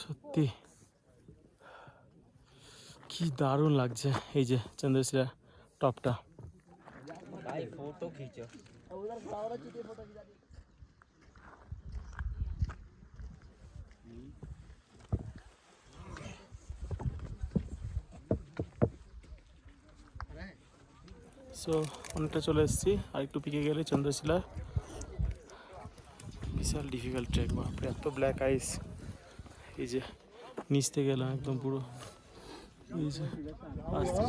সত্যি কি দারুণ লাগছে এই যে চন্দ্রশিলা টপটা। সো অনেকটা চলে এসেছি, আর একটু পিকে গেলে চন্দ্রশিলা। বিশাল ডিফিকাল্ট ট্রেক, বাপরে এত ব্ল্যাক আইস। এই যে নিচ থেকে গেলাম একদম পুরো, এই যে আস্তে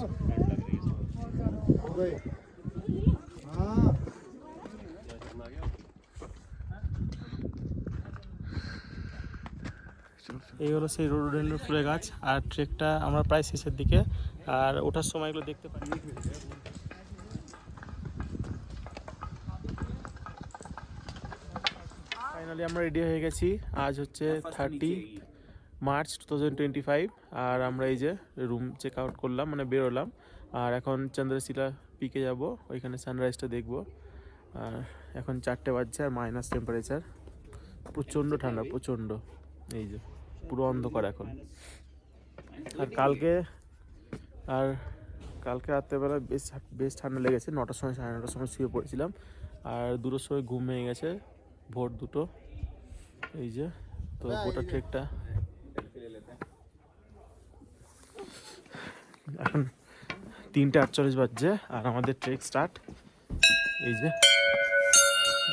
এই হলো সেই রোডোডেন্ড্রন ফুলের গাছ। আর ট্রেকটা আমরা প্রায় শেষের দিকে, আর ওঠার সময় এগুলো দেখতে পাই। ফাইনালি আমরা রেডি হয়ে গেছি। আজ হচ্ছে 30 মার্চ 2025, আর আমরা এই যে রুম চেক আউট করলাম, মানে বেরোলাম। আর এখন চন্দ্রশিলা পিকে যাব, ওইখানে সানরাইজটা দেখবো। আর এখন 4টে বাজছে, আর মাইনাস টেম্পারেচার, প্রচণ্ড ঠান্ডা, প্রচণ্ড। এই যে পুরো অন্ধকার এখন। আর কালকে রাত্রেবেলা বেশ ঠান্ডা লেগেছে। 9টার সময়, 9:30টার সময় শুয়ে পড়েছিলাম, আর 2টোর সময় ঘুম ভেঙে গেছে, ভোর 2টো। এই যে তো গোটা ট্রেকটা এখন 3:48 বাজছে, আর আমাদের ট্রেক স্টার্ট। এই যে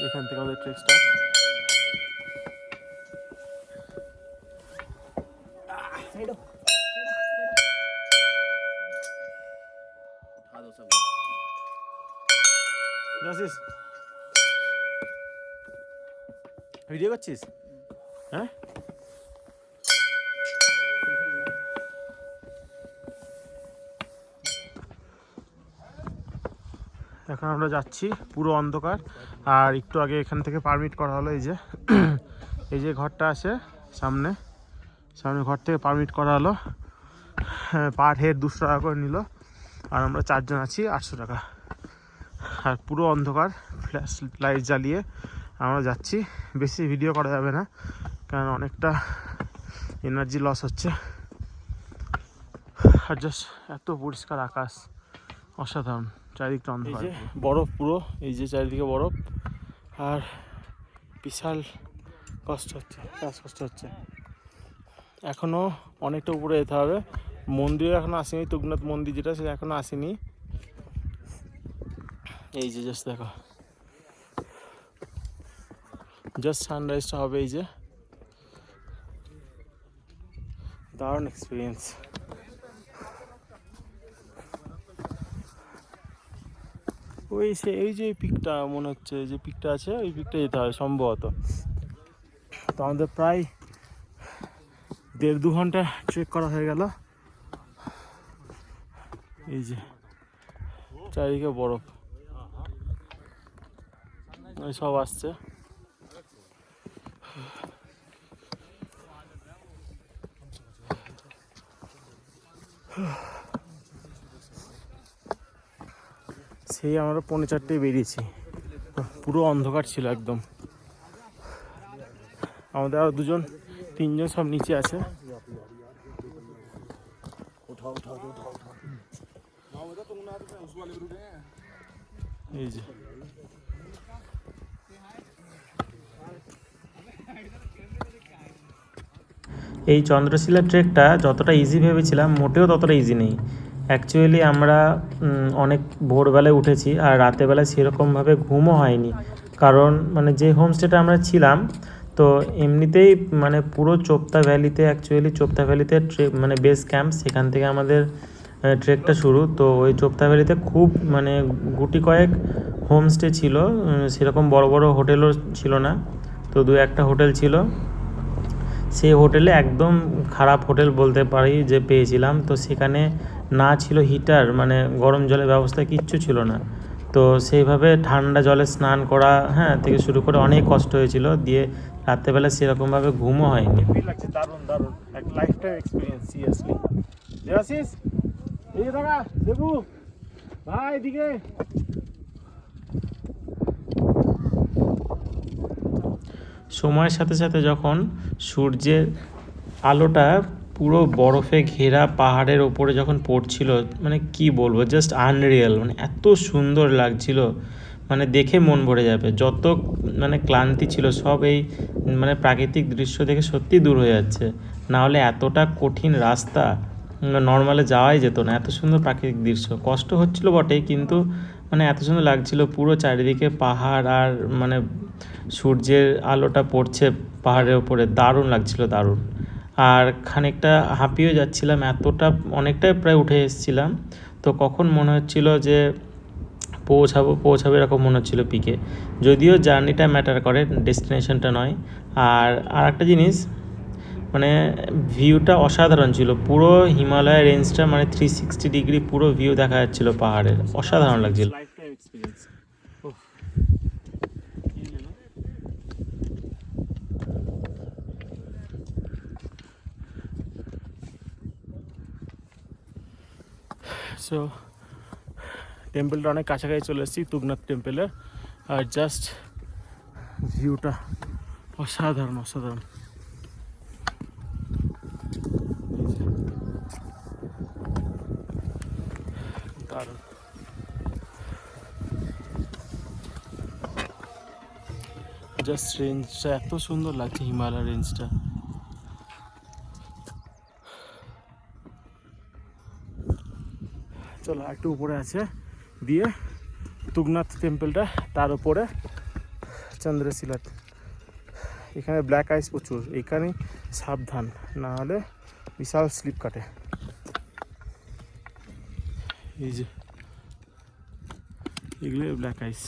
এখান থেকে আমাদের ট্রেক স্টার্ট। ভিডিও করছিস? হ্যাঁ, এখন আমরা যাচ্ছি, পুরো অন্ধকার। আর একটু আগে এখান থেকে পারমিট করা হলো, এই যে ঘরটা আছে সামনে ঘর থেকে পারমিট করা হলো। পার হেড 200 টাকা করে নিল, আর আমরা 4 জন আছি, 800 টাকা। আর পুরো অন্ধকার, ফ্ল্যাশ লাইট জ্বালিয়ে আমরা যাচ্ছি। বেশি ভিডিও করা যাবে না, কারণ অনেকটা এনার্জি লস হচ্ছে। আর জাস্ট এত পরিষ্কার আকাশ, অসাধারণ। চারিদিকটা অন্ধকার, এই যে বরফ পুরো, এই যে চারিদিকে বরফ। আর বিশাল শ্বাসকষ্ট হচ্ছে। এখনও অনেকটা উপরে যেতে হবে। মন্দিরে এখনও আসেনি, তুগনাথ মন্দির যেটা, সেটা এখনও আসেনি। এই যে জাস্ট দেখো, জাস্ট সানরাইজটা হবে। এই যে দারুণ এক্সপিরিয়েন্স। এই যে পিকটা মনে হচ্ছে, যে পিকটা আছে, ওই পিকটা যেতে হবে সম্ভবত। তো আমাদের প্রায় 1.5-2 ঘন্টা ট্রেক করা হয়ে গেল। এই যে চারিদিকে বরফ, সব আসছে। সেই আমরা 4:45 বেরিয়েছি, পুরো অন্ধকার ছিল একদম। আমাদের আরো 2-3 জন সব নিচে আছে। এই যে এই চন্দ্রশিলা ট্রেকটা যতটা ইজি ভেবেছিলাম, মোটেও ততটা ইজি নেই। অ্যাকচুয়ালি আমরা অনেক ভোরবেলায় উঠেছি, আর রাতেরবেলায় সেরকমভাবে ঘুমও হয়নি। কারণ মানে যে হোমস্টেটা আমরা ছিলাম, তো এমনিতেই মানে পুরো চোপতা ভ্যালিতে মানে বেস ক্যাম্প, সেখান থেকে আমাদের ট্রেকটা শুরু। তো ওই চোপতা ভ্যালিতে খুব মানে গুটি কয়েক হোমস্টে ছিল, সেরকম বড় বড় হোটেলও ছিল না। তো 2-1টা হোটেল ছিল। সেই হোটেলে একদম খারাপ হোটেল বলতে পারি যে পেয়েছিলাম। তো সেখানে না ছিল হিটার, মানে গরম জলের ব্যবস্থা কিচ্ছু ছিল না। তো সেইভাবে ঠান্ডা জলে স্নান করা থেকে শুরু করে অনেক কষ্ট হয়েছিল। দিয়ে রাত্রেবেলা সেরকমভাবে ঘুমও হয়নি। দারুণ এক life time experience, seriously. Debashis, এই দাঁড়া, দেবু ভাই, এদিকে। সময়ের সাথে সাথে যখন সূর্যের আলোটা পুরো বরফে ঘেরা পাহাড়ের ওপরে যখন পড়ছিল, মানে কি বলবো, জাস্ট আনরিয়াল, মানে এত সুন্দর লাগছিল, মানে দেখে মন ভরে যাবে। যত মানে ক্লান্তি ছিল সব এই মানে প্রাকৃতিক দৃশ্য দেখে সত্যি দূর হয়ে যাচ্ছে। না হলে এতটা কঠিন রাস্তা নর্মালে যাওয়াই যেত না। এত সুন্দর প্রাকৃতিক দৃশ্য, কষ্ট হচ্ছিল বটে, কিন্তু মানে এত সুন্দর লাগছিল। পুরো চারিদিকে পাহাড় আর মানে সূর্যের আলোটা পড়ছে পাহাড়ের ওপরে, দারুণ লাগছিল, দারুণ। আর খানিকটা হাঁপিয়েও যাচ্ছিলাম, অনেকটাই প্রায় উঠে এসেছিলাম। তো কখন মনে হচ্ছিল যে পৌঁছাবো এরকম মনে হচ্ছিল পিকে। যদিও জার্নিটা ম্যাটার করে, ডেস্টিনেশনটা নয়। আর একটা জিনিস, মানে ভিউটা অসাধারণ ছিল। পুরো হিমালয় রেঞ্জটা মানে 360 ডিগ্রি পুরো ভিউ দেখা যাচ্ছিল পাহাড়ের, অসাধারণ লাগছিল। সো টেম্পলটা অনেক কাছাকাছি চলে এসেছি, তুগনাথ টেম্পলের। আর জাস্ট ভিউটা অসাধারণ, অসাধারণ। দারুণ। জাস্ট রেঞ্জটা এত সুন্দর লাগছে, হিমালয় রেঞ্জটা। চলো একটু উপরে আছে, দিয়ে তুগনাথ টেম্পলটা, তার উপরে চন্দ্রশিলা। এখানে ব্ল্যাক আইস প্রচুর, এখানে সাবধান, না হলে বিশাল স্লিপ কাটে। এই যে এগুলো ব্ল্যাক আইস।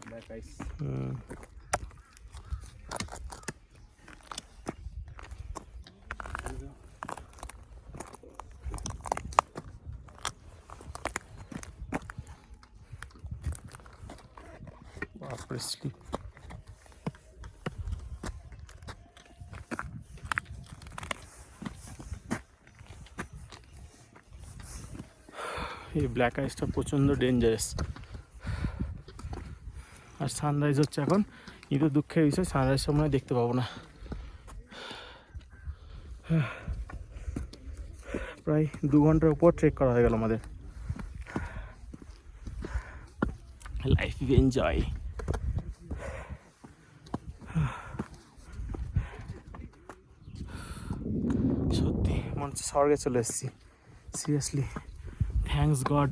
ব্ল্যাক আইস। বাপরে স্লিপ। এই ব্ল্যাক আইসটা প্রচণ্ড ডেঞ্জারাস। আর সানরাইজ হচ্ছে এখন, কিন্তু দুঃখের বিষয় সানরাইজ সময় দেখতে পাবো না। প্রায় 2 ঘন্টার উপর ট্রেক করা হয়ে গেল আমাদের। Life enjoy. সত্যি মনে হচ্ছে স্বর্গে চলে এসেছি, সিরিয়াসলি। Thanks god.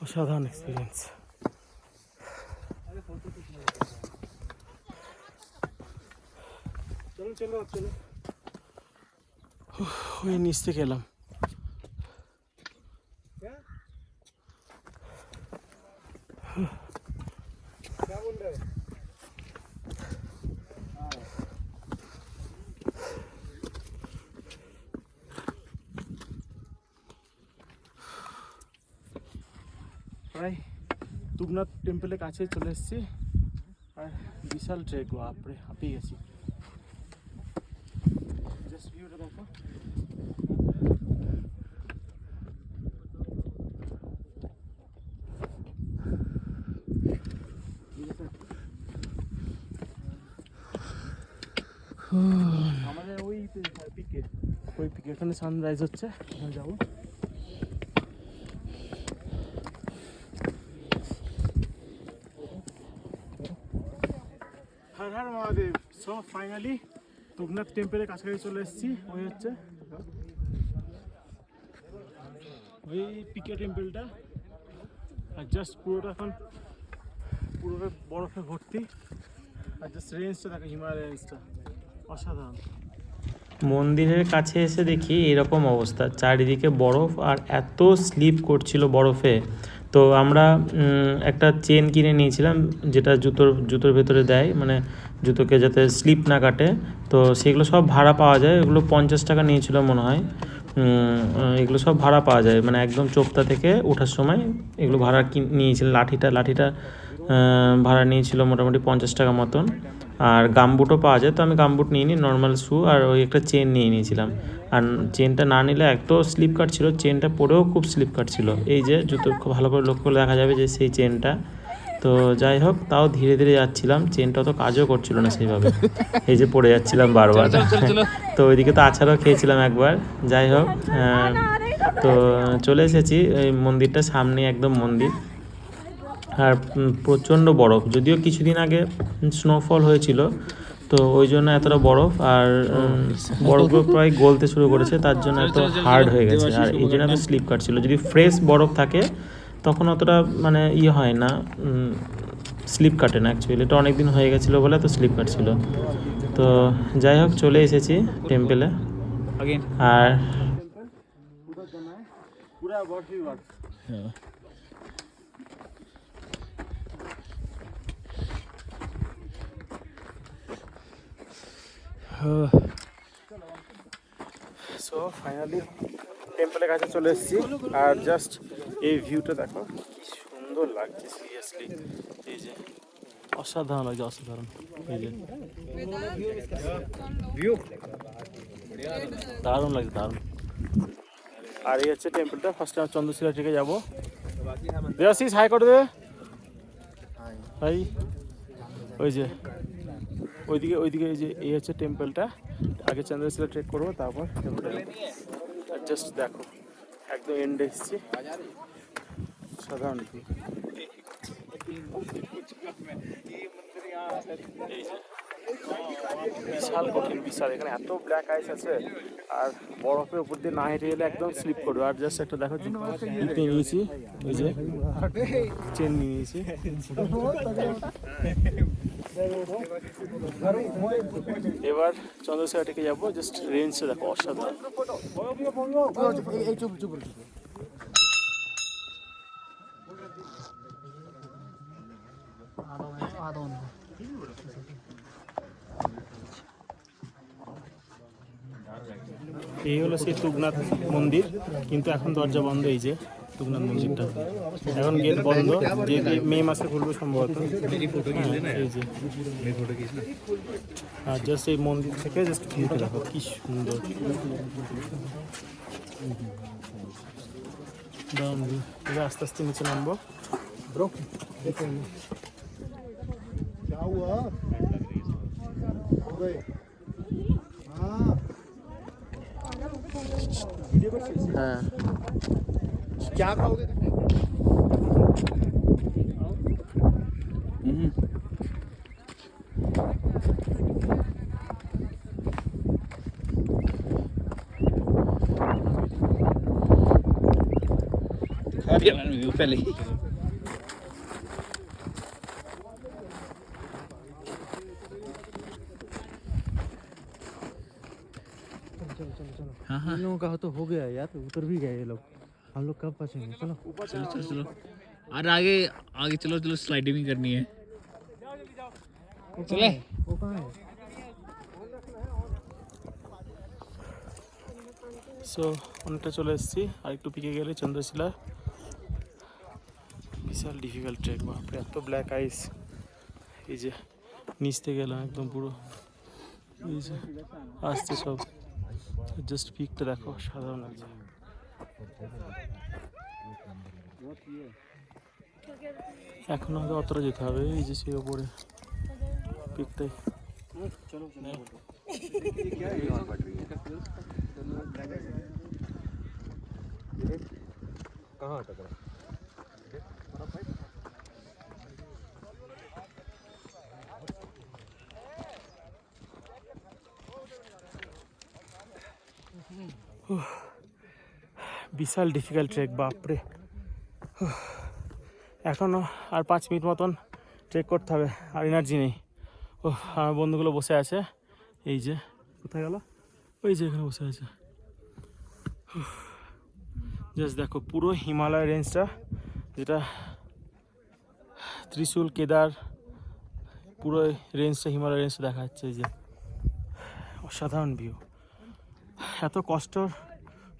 অসাধারণ এক্সপিরিয়েন্স। ওই নিচ থেকে এলাম। প্রায় তুগনাথ টেম্পলের কাছে চলে এসেছি। আর বিশাল ট্রেক, বাপরে হাঁপিয়ে গেছি। জাস্ট ভিউটা দেখো। আমাদের ওই পিকে, এখানে সানরাইজ হচ্ছে, ওখানে যাবো। হর হর মহাদেব। সো ফাইনালি তুগনাথ টেম্পলের কাছাকাছি চলে এসেছি। ওই হচ্ছে ওই পিকে টেম্পলটা। আর জাস্ট পুরোটা এখন পুরোটা বরফে ভর্তি। আর জাস্ট রেঞ্জটা দেখো, হিমালয় রেঞ্জটা অসাধারণ। মন্দিরের কাছে এসে দেখি এরকম অবস্থা, চারিদিকে বরফ আর এত স্লিপ করছিল বরফে। তো আমরা একটা চেন কিনে নিয়েছিলাম, যেটা জুতোর ভেতরে দেয়, মানে জুতোকে যাতে স্লিপ না কাটে। তো সেগুলো সব ভাড়া পাওয়া যায়, এগুলো 50 টাকা নিয়েছিল মনে হয়। এগুলো সব ভাড়া পাওয়া যায়, মানে একদম চোপতা থেকে ওঠার সময় এগুলো ভাড়া নিয়েছিল। লাঠিটা ভাড়া নিয়েছিল মোটামুটি 50 টাকা মতন। আর গামবুটও পাওয়া যায়, তো আমি গামবুট নিইনি, নর্মাল শ্যু আর ওই একটা চেন নিয়ে নিয়েছিলাম। আর চেনটা না নিলে এত স্লিপ কাটছিল, চেনটা পরেও খুব স্লিপ কাটছিল। এই যে জুতো খুব ভালো করে লক্ষ্য করে দেখা যাবে যে সেই চেনটা। তো যাই হোক, তাও ধীরে ধীরে যাচ্ছিলাম, চেনটা তো কাজও করছিল না সেইভাবে, এই যে পড়ে যাচ্ছিলাম বারবার। তো ওইদিকে তো আছাড়ও খেয়েছিলাম একবার। যাই হোক, তো চলে এসেছি এই মন্দিরটা সামনে, একদম মন্দির। আর প্রচণ্ড বরফ, যদিও কিছুদিন আগে স্নোফল হয়েছিল, তো ওই জন্য এতটা বরফ। আর বরফও প্রায় গলতে শুরু করেছে, তার জন্য এত হার্ড হয়ে গেছে, আর এই জন্য এত স্লিপ কাটছিল। যদি ফ্রেশ বরফ থাকে তখন অতটা মানে হয় না, স্লিপ কাটে না অ্যাকচুয়ালি। এটা অনেক দিন হয়ে গেছিলো বলে তো স্লিপ কাটছিল। তো যাই হোক, চলে এসেছি টেম্পেলে। আর সো ফাইনালি টেম্পলের কাছে চলে এসেছি। আর জাস্ট এই ভিউটা দেখো, কি সুন্দর লাগছে সিরিয়াসলি। এই যে অসাধারণ লাগছে, অসাধারণ। এই যে ভিউ দারুণ লাগছে, দারুণ। আর এই হচ্ছে টেম্পলটা। ফার্স্টে আমরা চন্দ্রশিলা ট্রেকে যাবো। দেবাশিস হাই করে দেবে ভাই। ওই যে ওইদিকে ওইদিকে, এই যে এই হচ্ছে টেম্পলটা। আগে চন্দ্রশিলা ট্রেক করবো, তারপর টেম্পলটা যাবো। আর জাস্ট দেখো, একদম এন্ডে এসেছি। সাধারণ বিশাল কঠিন, বিশাল। এখানে এত ব্ল্যাক আইস আছে, আর বরফের উপর দিয়ে না হেঁটে গেলে একদম স্লিপ করবে। আর জাস্ট একটা দেখো, নিয়ে নিয়েছি, ওই যে চেন নিয়ে নিয়েছি। এবার চন্দ্রশিলা থেকে যাবো। জাস্ট রেঞ্জটা দেখো, অসাধারণ। এই হলো সেই তুগনাথ মন্দির, কিন্তু এখন দরজা বন্ধ। এই যে তুগনাথ মন্দিরটা এখন গেট বন্ধ, যে মে মাসে খুলবে সম্ভবত। এই যে, আর জাস্ট এই মন্দির থেকে জাস্ট ভিউটা দেখো, কি সুন্দর। দারুণ ভিউ। এবার আস্তে আস্তে নিচে নামবো। হ্যাঁ, क्या खाओगे? खा लिया मैंने पहले ही। हाँ, लोगों का तो हो गया यार, उतर भी गए ये लोग। हम लोग कब पहुंचेंगे? चलो चलो चलो चलो, और आगे आगे चलो चलो, स्लाइडिंग भी करनी है। चले, वो कहाँ है? সো অনেকটা চলে এসেছি। আর একটু পিকে গেলে চন্দ্রশিলা। বিশাল ডিফিকাল্ট ট্রেক, বাপরে এত ব্ল্যাক আইস। এই যে নিচ থেকে গেলাম একদম পুরো, এই যে আসছে সব। জাস্ট পিকটা দেখো, সাধারণ লাগছে। এখন আগে অতটা যেতে হবে, এই যে সেই ওপরে পিকটাই। বিশাল ডিফিকাল্ট ট্রেক, বাপরে। এখনও আর 5 মিনিট মতন ট্রেক করতে হবে, আর এনার্জি নেই। আমার বন্ধুগুলো বসে আছে। এই যে কোথায় গেল, ওই যে এখানে বসে আছে। জাস্ট দেখো পুরো হিমালয় রেঞ্জটা, যেটা ত্রিশূল, কেদার, পুরো রেঞ্জটা, হিমালয় রেঞ্জটা দেখা যাচ্ছে। এই যে অসাধারণ ভিউ। এত কষ্টর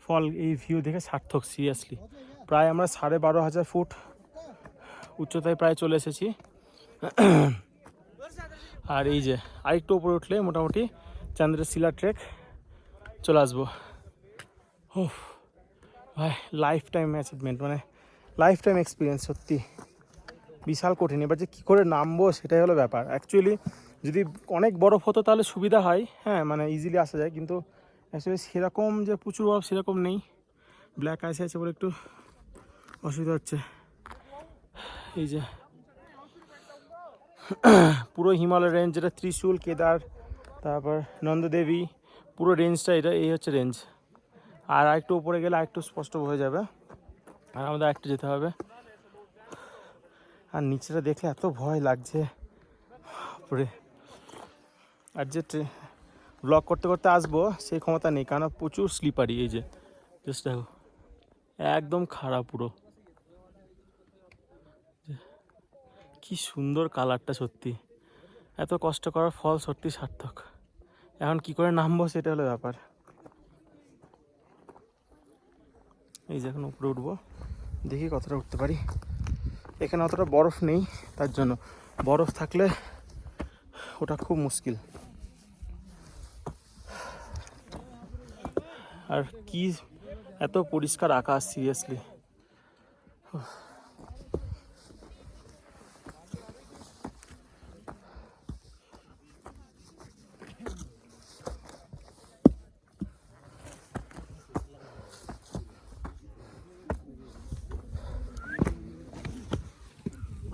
ফল এই ভিউ দেখে সার্থক, সিরিয়াসলি। প্রায় আমরা 12,500 ফুট উচ্চতায় প্রায় চলে এসেছি। আর এই যে আরেকটু উপরে উঠলে মোটামুটি চন্দ্রশিলা ট্রেক চলে আসবো। ও ভাই, লাইফ টাইম অ্যাচিভমেন্ট, মানে লাইফ টাইম এক্সপিরিয়েন্স, সত্যি বিশাল কঠিন। এবার যে কী করে নামবো সেটাই হলো ব্যাপার। অ্যাকচুয়ালি যদি অনেক বরফ হতো তাহলে সুবিধা হয়, হ্যাঁ মানে ইজিলি আসা যায়, কিন্তু অ্যাকচুয়ালি সেরকম যে প্রচুর বরফ সেরকম নেই। ব্ল্যাক আইস আছে বলে একটু অসুবিধা হচ্ছে। এই যে পুরো হিমালয় রেঞ্জ, যেটা ত্রিশূল, কেদার, তারপর নন্দদেবী, পুরো রেঞ্জটা এটা, এই হচ্ছে রেঞ্জ। আর একটু উপরে গেলে আরেকটু স্পষ্ট হয়ে যাবে, আর আমাদের একটু যেতে হবে। আর নিচেটা দেখলে এত ভয় লাগছে উপরে। আর যে ব্লগ করতে করতে আসবো সেই ক্ষমতা নেই, কারণ প্রচুর স্লিপারি। এই যে জাস্ট দেখো, একদম খারাপ পুরো। কি সুন্দর কালারটা, সত্যি এত কষ্ট করার ফল সত্যি সার্থক। এখন কি করে নামবো সেটা হলো ব্যাপার। এই যে এখন উপরে উঠবো, দেখি কতটা উঠতে পারি। এখানে অতটা বরফ নেই, তার জন্য বরফ থাকলে ওটা খুব মুশকিল। আর কি এত পরিষ্কার আকাশ, সিরিয়াসলি।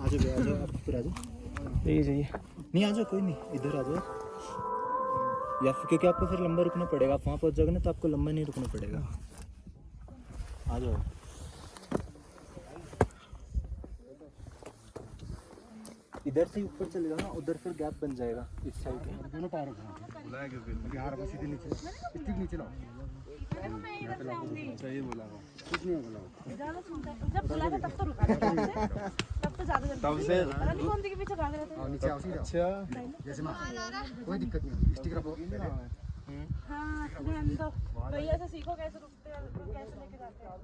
आ जाओ आप फिर आ जाओ। এই যে नहीं आ जाओ, कोई नहीं, इधर आ जाओ। या फिर क्योंकि आपको फिर लंबा रुकना पड़ेगा, आप वहाँ पहुँच जाओगे ना तो आपको लंबा नहीं रुकना पड़ेगा। आ जाओ। इधर से ऊपर चले जाओ ना, उधर फिर गैप बन जाएगा इस साइड। दोनों पैरों को बुलाया क्यों? बिहार में सीधे नीचे, इतनी नीचे लाओ। सही बोला, कुछ नहीं बोला। जब बुलाया तब तो रुका था, तब तो ज्यादा तब से पता नहीं कौन सी के पीछे भाग रहे थे। नीचे आओ, अच्छा जैसे ना, कोई दिक्कत नहीं, स्टिक रखो। हाँ ध्यान दो, भैया से सीखो कैसे रुकते हैं, कैसे लेके जाते हैं।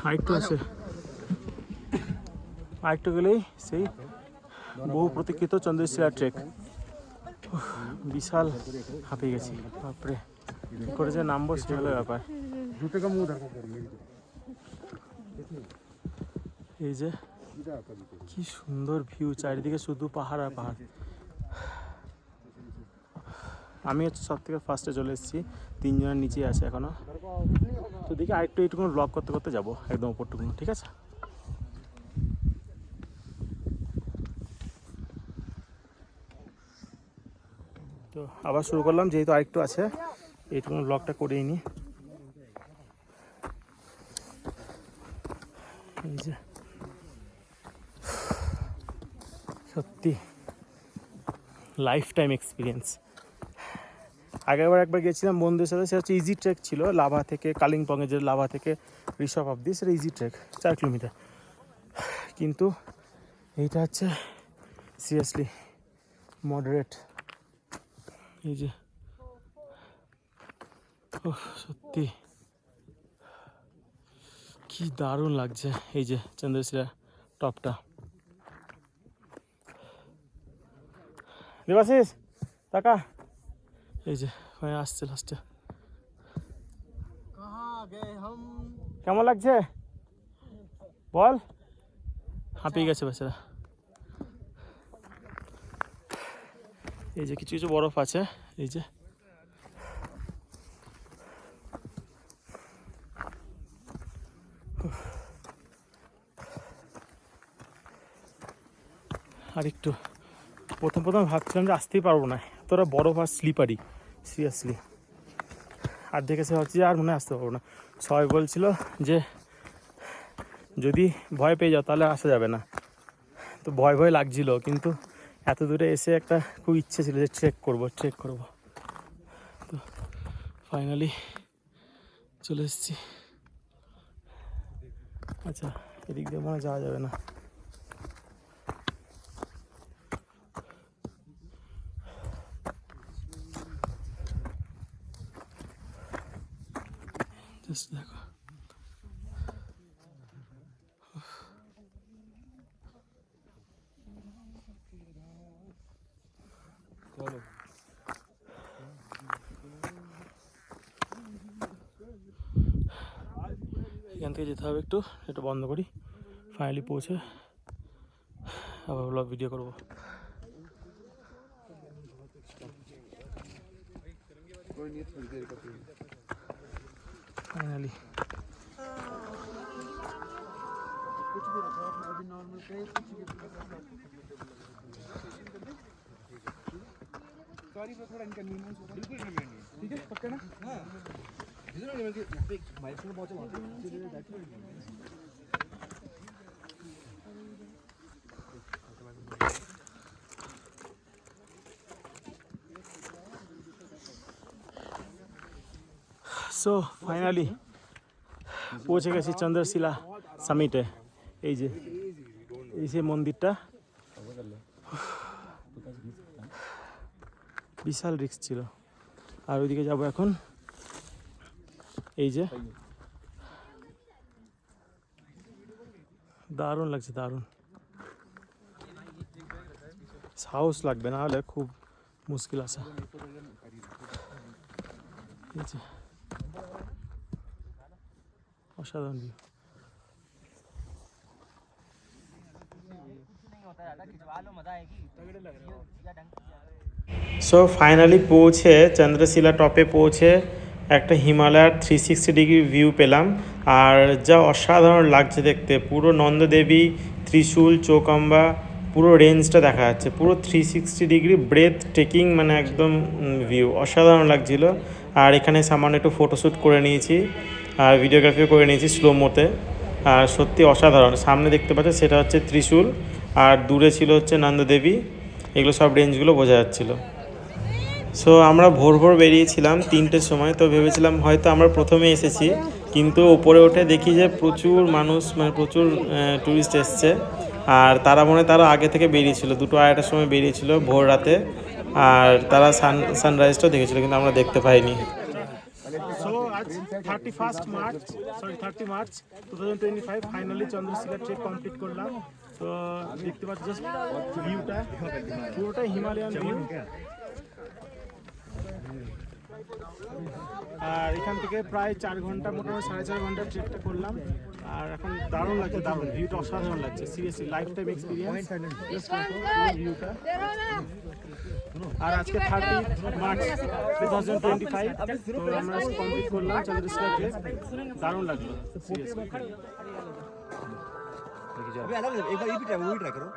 আরেকটু আছে, আরেকটু গেলেই সেই বহু প্রতীক্ষিত চন্দ্রশিলা ট্রেক। বিশাল হাঁপিয়ে গেছি, বাপরে কী করে যে নামবো সে হলো ব্যাপার। এই যে কি সুন্দর ভিউ, চারিদিকে শুধু পাহাড় আর পাহাড়। আমি হচ্ছে সব থেকে ফার্স্টে চলে এসেছি, তিনজনের নিচেই আছে এখনো। তো দেখি আরেকটু এইটুকু ব্লগ করতে করতে যাবো একদম উপরটুকু, ঠিক আছে? তো আবার শুরু করলাম, যেহেতু আরেকটু আছে, এইটুকু ব্লগটা করেই নি। এই যে সত্যি লাইফ টাইম এক্সপিরিয়েন্স। আগেরবার একবার গেছিলাম বন্ধুদের সাথে, সেটা হচ্ছে ইজি ট্রেক ছিল, লাভা থেকে কালিম্পংয়ে, যে লাভা থেকে ঋষভ অব্দি, সেটা ইজি ট্রেক 4 কিলোমিটার। কিন্তু এইটা হচ্ছে সিরিয়াসলি মডারেট। এই যে সত্যি কি দারুণ লাগছে। এই যে চন্দ্রশিলা টপটা। দেবাশিস টাকা, এই যে হয়ে আসছে লাস্টে। কেমন লাগছে বল? হাঁপিয়ে গেছে বেচারা। এই যে কিছু কিছু বরফ আছে, এই যে আর একটু। প্রথম ভাবছিলাম যে আসতেই পারবো না, তোরা বরফ আর স্লিপারি, সিরিয়াসলি। আর দেখেছে ভাবছি আর মনে আসতে পারবো না। সবাই বলছিল যে যদি ভয় পেয়ে যাও তাহলে আসা যাবে না, তো ভয় ভয় লাগছিল, কিন্তু এত দূরে এসে একটা খুব ইচ্ছে ছিল যে ট্রেক করব। তো ফাইনালি চলে এসেছি। আচ্ছা, এদিক দিয়ে মনে যাওয়া যাবে না। জাস্ট দেখো এখান থেকে যেতে হবে একটু, এটা বন্ধ করি, ফাইনালি পৌঁছে আবার ব্লগ ভিডিও করবো। ফাইনালি थोड़ा इनकन्वीनियंस होगा, बिल्कुल ठीक है, पक्का ना? हाँ बाइक में पहुंचे वहाँ সো ফাইনালি পৌঁছে গেছি চন্দ্রশিলা সামিটে। এই যে মন্দিরটা, বিশাল রিস্ক ছিল। আর ওইদিকে যাবো এখন। এই যে দারুণ লাগছে, দারুণ। সাহস লাগবে, না হলে খুব মুশকিল আসা। অসাধারণ ভিউ। সো ফাইনালি পৌঁছে চন্দ্রশিলা টপে পৌঁছে একটা হিমালয়ার 360 ডিগ্রি ভিউ পেলাম। আর যা অসাধারণ লাগছে দেখতে, পুরো নন্দদেবী, ত্রিশূল, চৌকাম্বা পুরো রেঞ্জটা দেখা যাচ্ছে, পুরো 360 ডিগ্রি ব্রেথ টেকিং, মানে একদম ভিউ অসাধারণ লাগছিল। আর এখানে সামান্য একটু ফটোশ্যুট করে নিয়েছি আর ভিডিওগ্রাফিও করে নিয়েছি স্লোমোতে। আর সত্যি অসাধারণ। সামনে দেখতে পাচ্ছ সেটা হচ্ছে ত্রিশূল, আর দূরে ছিল হচ্ছে নন্দদেবী। এগুলো সব রেঞ্জগুলো বোঝা যাচ্ছিলো। সো আমরা ভোর ভোর বেরিয়েছিলাম 3টের সময়, তো ভেবেছিলাম হয়তো আমরা প্রথমে এসেছি, কিন্তু উপরে উঠে দেখি যে প্রচুর মানুষ, মানে প্রচুর ট্যুরিস্ট এসছে। আর তারা তারা আগে থেকে বেরিয়েছিল, 2-2:30টার সময় বেরিয়েছিল ভোর রাতে। আর তারা সানরাইজটাও দেখেছিল, কিন্তু আমরা দেখতে পাইনি। সো আজ 30 March 2025 finally Chandrashila trek complete করলাম। তো দেখতে পাচ্ছি জাস্ট ভিউটা, পুরোটাই হিমালয়ান ভিউ। আর এখান থেকে প্রায় 4 ঘন্টা, মোটামুটি 4.5 ঘন্টা ট্রেকটা করলাম। আর এখন দারুণ লাগছে, দারুণ ভিউটা অসাধারণ লাগছে, সিরিয়াসলি লাইফ টাইম এক্সপিরিয়েন্স ভিউটা। আর আজকে 30 মার্চ 2025, তো আমরা কমপ্লিট করলাম চন্দ্রশিলা ট্রেক। দারুণ লাগলো সিরিয়াসলি। अभी अलग एक बार ये भी ट्राई, वो भी ट्राई करो।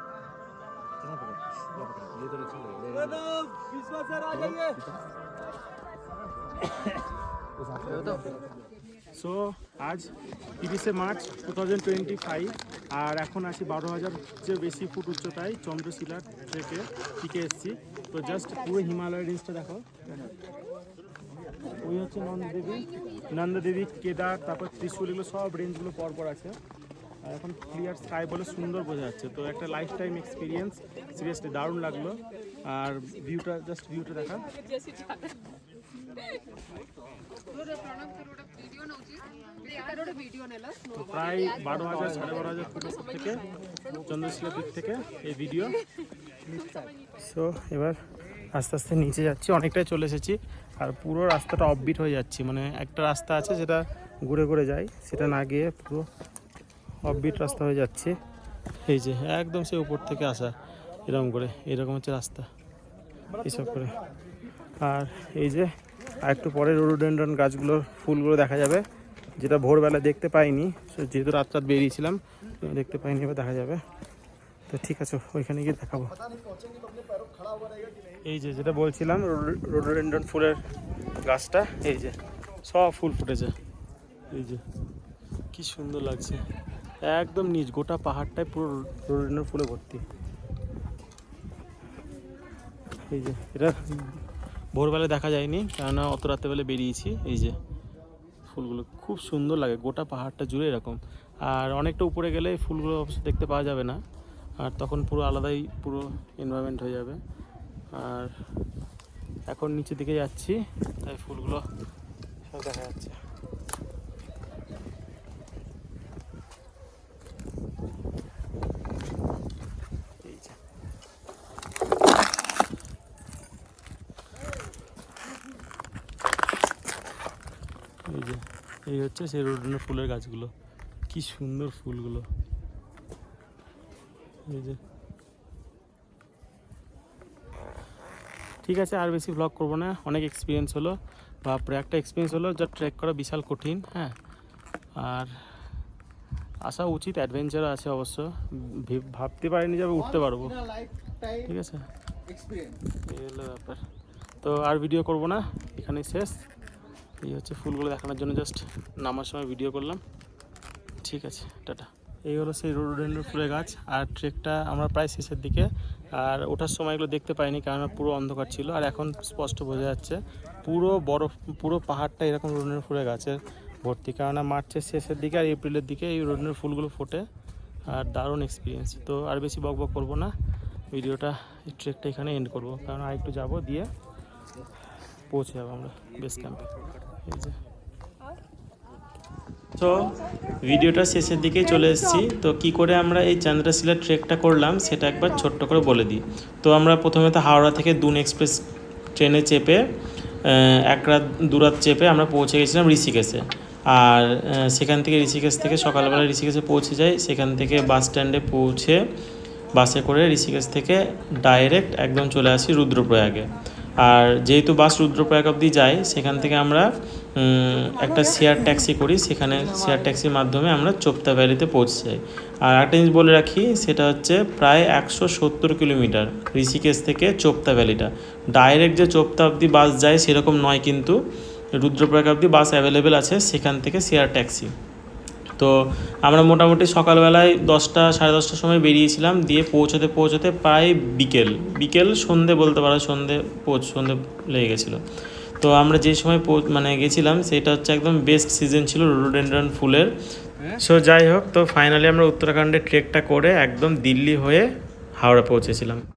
ये तो अच्छा लग रहा है। विश्वास सर आ जाइए। সো আজ 30 মার্চ 2025, আর এখন আছি 12,000 চেয়ে বেশি ফুট উচ্চতায় চন্দ্রশিলা ট্রেকে টিকে এসেছি। তো জাস্ট পুরো হিমালয় রেঞ্জটা দেখো। ওই হচ্ছে নন্দদেবী, কেদার, তারপর ত্রিশূল, এগুলো সব রেঞ্জগুলো পরপর আছে। আর এখন ক্লিয়ার স্কাই বলে সুন্দর বোঝা যাচ্ছে। তো একটা লাইফ টাইম এক্সপিরিয়েন্স, সিরিয়াসলি দারুণ লাগলো। আর ভিউটা, জাস্ট ভিউটা দেখা। তো প্রায় 12,000 12,500 ফুট থেকে চন্দ্রশিলা পিক থেকে এই ভিডিও। সো এবার আস্তে আস্তে নিচে যাচ্ছি, অনেকটাই চলে এসেছি। আর পুরো রাস্তাটা অফবিট হয়ে যাচ্ছি, মানে একটা রাস্তা আছে যেটা ঘুরে ঘুরে যায়, সেটা না গিয়ে পুরো অফবিট রাস্তা হয়ে যাচ্ছে। এই যে একদম সে উপর থেকে আসা, এরকম করে, এরকম হচ্ছে রাস্তা এইসব করে। আর এই যে আর একটু পরে রোডোডেনড্রন গাছগুলোর ফুলগুলো দেখা যাবে, যেটা ভোরবেলা দেখতে পাইনি, যেহেতু রাত বেরিয়েছিলাম দেখতে পাইনি, এবার দেখা যাবে। তো ঠিক আছে, ওইখানে গিয়ে দেখাবো। এই যে যেটা বলছিলাম, রোডোডেনড্রন ফুলের গাছটা, এই যে সব ফুল ফুটেছে। এই যে কি সুন্দর লাগছে, একদম নিচ গোটা পাহাড়টায় পুরো রোডোডেনড্রন ফুলে ভর্তি। এই যে এটা ভোরবেলা দেখা যায়নি, কেননা অত রাত্রেবেলা বেরিয়েছি। এই যে ফুলগুলো খুব সুন্দর লাগে, গোটা পাহাড়টা জুড়ে এরকম। আর অনেকটা উপরে গেলে ফুলগুলো অবশ্য দেখতে পাওয়া যাবে না, আর তখন পুরো আলাদাই পুরো এনভায়রনমেন্ট হয়ে যাবে। আর এখন নিচের দিকে যাচ্ছি, তাই ফুলগুলো সব দেখা যাচ্ছে। এই হচ্ছে সেই রোডেনের ফুলের গাছগুলো, কি সুন্দর ফুলগুলো। এই যে ঠিক আছে, আর বেশি ব্লগ করবো না, অনেক এক্সপিরিয়েন্স হলো, বাপরে একটা এক্সপিরিয়েন্স হলো, যা ট্রেক করা বিশাল কঠিন। হ্যাঁ, আর আসা উচিত, অ্যাডভেঞ্চার আছে অবশ্য, ভাবতে পারিনি যে আমি উঠতে পারবো। ঠিক আছে, এই হলো ব্যাপার। তো আর ভিডিও করব না, এখানেই শেষ। এই হচ্ছে ফুলগুলো দেখানোর জন্য জাস্ট নামার সময় ভিডিও করলাম। ঠিক আছে, টাটা। এই হলো সেই রোডোডেন্ড্রন ফুলের গাছ, আর ট্রেকটা আমরা প্রায় শেষের দিকে, আর ওঠার সময় এগুলো দেখতে পাইনি কারণ পুরো অন্ধকার ছিল, আর এখন স্পষ্ট বোঝা যাচ্ছে পুরো বরফ, পুরো পাহাড়টা এরকম রোডোডেন্ড্রন ফুলের গাছের ভর্তি, কেননা মার্চের শেষের দিকে আর এপ্রিলের দিকে এই রোডোডেন্ড্রন ফুলগুলো ফোটে। আর দারুণ এক্সপিরিয়েন্স। তো আর বেশি বক বক করবো না, ভিডিওটা, এই ট্রেকটা এখানে এন্ড করবো, কারণ আর একটু যাবো, দিয়ে পৌঁছে যাবো আমরা বেস ক্যাম্পে। এই যে তো ভিডিওটা শেষের দিকেই চলে এসেছি। তো কি করে আমরা এই চন্দ্রশিলা ট্রেকটা করলাম সেটা একবার ছোট্ট করে বলে দিই। তো আমরা প্রথমে তো হাওড়া থেকে দুন এক্সপ্রেস ট্রেনে চেপে এক রাত দু রাত চেপে আমরা পৌঁছে গেছিলাম ঋষিকেশে। আর সেখান থেকে ঋষিকেশ থেকে সকালবেলা ঋষিকেশে পৌঁছে যাই, সেখান থেকে বাস স্ট্যান্ডে পৌঁছে বাসে করে ঋষিকেশ থেকে ডাইরেক্ট একদম চলে আসি রুদ্রপ্রয়াগে। আর যেহেতু বাস রুদ্রপ্রয়াগ অবধি যায়, সেখান থেকে আমরা একটা শেয়ার ট্যাক্সি করি, সেখানে শেয়ার ট্যাক্সির মাধ্যমে আমরা চোপতা ভ্যালিতে পৌঁছে যাই। আর একটা জিনিস বলে রাখি, সেটা হচ্ছে প্রায় 170 কিলোমিটার ঋষিকেশ থেকে চোপতা ভ্যালিটা। ডাইরেক্ট যে চোপতা অবধি বাস যায় সেরকম নয়, কিন্তু রুদ্রপ্রয়াগ অবধি বাস অ্যাভেলেবেল আছে, সেখান থেকে শেয়ার ট্যাক্সি। তো আমরা মোটামুটি সকালবেলায় 10টা সাড়ে 10টার সময় বেরিয়েছিলাম, দিয়ে পৌঁছতে প্রায় বিকেল সন্ধে বলতে পারো, সন্ধে লেগে গেছিলো। তো আমরা যে সময় গেছিলাম সেটা হচ্ছে একদম বেস্ট সিজন ছিল রোডোডেন্ড্রন ফুলের। সো যাই হোক, তো ফাইনালি আমরা উত্তরাখণ্ডের ট্রেকটা করে একদম দিল্লি হয়ে হাওড়া পৌঁছেছিলাম।